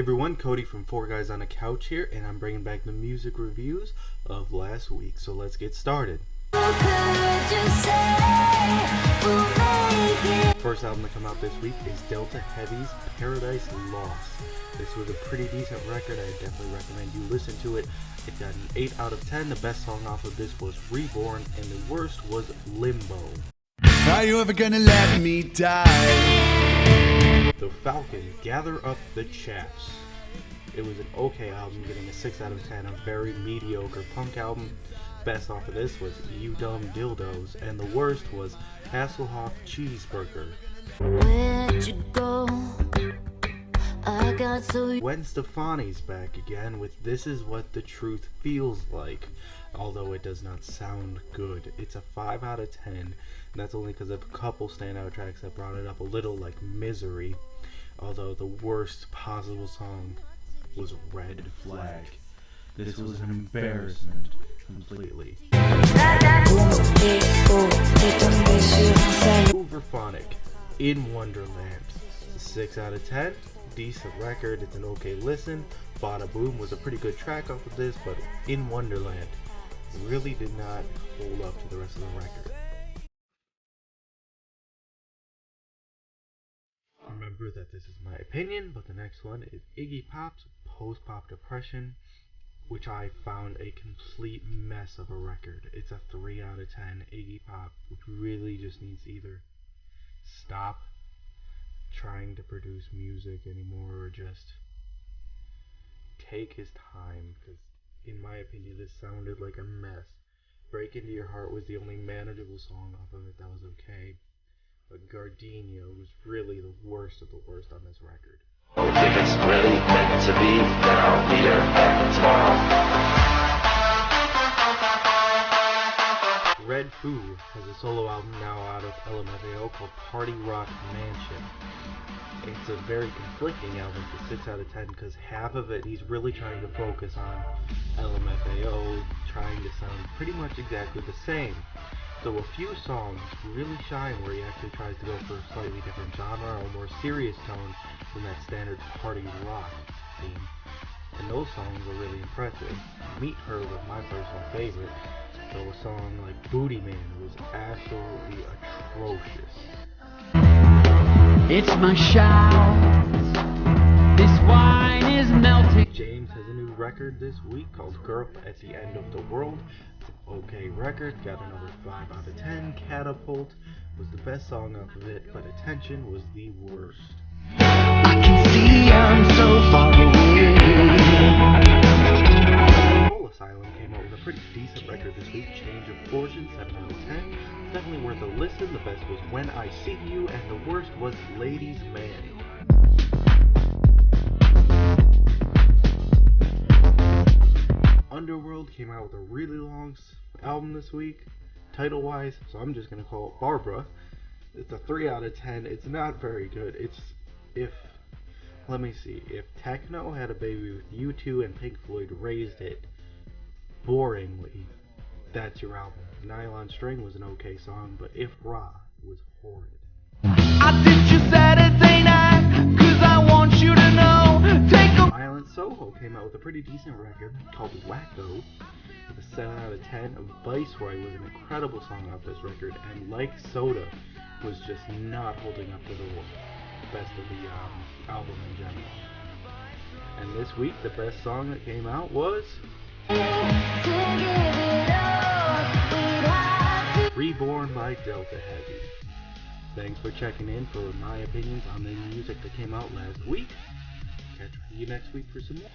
everyone, Cody from Four Guys on a Couch here, and I'm bringing back the music reviews of last week, so let's get started. First album to come out this week is Delta Heavy's Paradise Lost. This was a pretty decent record. I definitely recommend you listen to it. It got an 8 out of 10. The best song off of this was Reborn, and the worst was Limbo. Are you ever gonna let me die? The Falcons, Gather Up the Chaps. It was an okay album, getting a 6 out of 10, a very mediocre punk album. Best off of this was You Dumb Dildos, and the worst was Hasselhoff Cheeseburger. Where'd you go? I got so... Gwen Stefani's back again with This Is What the Truth Feels Like, although it does not sound good. It's a 5 out of 10, and that's only because of a couple standout tracks that brought it up a little, like Misery, although the worst possible song was Red Flag. This was an embarrassment completely. Hooverphonic, In Wonderland. 6 out of 10. Decent record. It's an okay listen. Bada Boom was a pretty good track off of this, but In Wonderland really did not hold up to the rest of the record. Remember that this is my opinion, but the next one is Iggy Pop's Post-Pop Depression, which I found a complete mess of a record. It's a 3 out of 10. Iggy Pop really just needs to either stop trying to produce music anymore or just take his time, because in my opinion this sounded like a mess. Break Into Your Heart was the only manageable song off of it that was okay, but Gardenia was really the worst of the worst on this record. If it's really meant to be, then I'll be there tomorrow. Red Foo has a solo album now out of LMFAO called Party Rock Mansion. It's a very conflicting album for 6 out of 10 because half of it he's really trying to focus on LMFAO, trying to sound pretty much exactly the same. So a few songs really shine where he actually tries to go for a slightly different genre or a more serious tone than that standard party rock theme. And those songs are really impressive. Meet Her was my personal favorite, though a song like Booty Man was absolutely atrocious. It's my shout, this wine is melting. James has a new record this week called Girl at the End of the World. It's an okay record, got another 5 out of 10. Catapult was the best song off of it, but Attention was the worst. I can see I'm so far away. Soul Asylum came out with a pretty decent record this week. Change of Fortune, 7 out of 10. Definitely worth a listen. The best was When I See You, and the worst was Ladies Man. Underworld came out with a really long album this week, title-wise, so I'm just going to call it Barbara. It's a 3 out of 10. It's not very good. If Techno had a baby with U2 and Pink Floyd raised it boringly, that's your album. Nylon String was an okay song, but If Ra was horrid. I did you Saturday night, 'cause I want you to know. Violent Soho came out with a pretty decent record called Wacko with a 7 out of 10. Viceroy was an incredible song off this record, and Like Soda was just not holding up to the best of the album in general. And this week, the best song that came out was Reborn by Delta Heavy. Thanks for checking in for my opinions on the music that came out last week. Catch you next week for some more.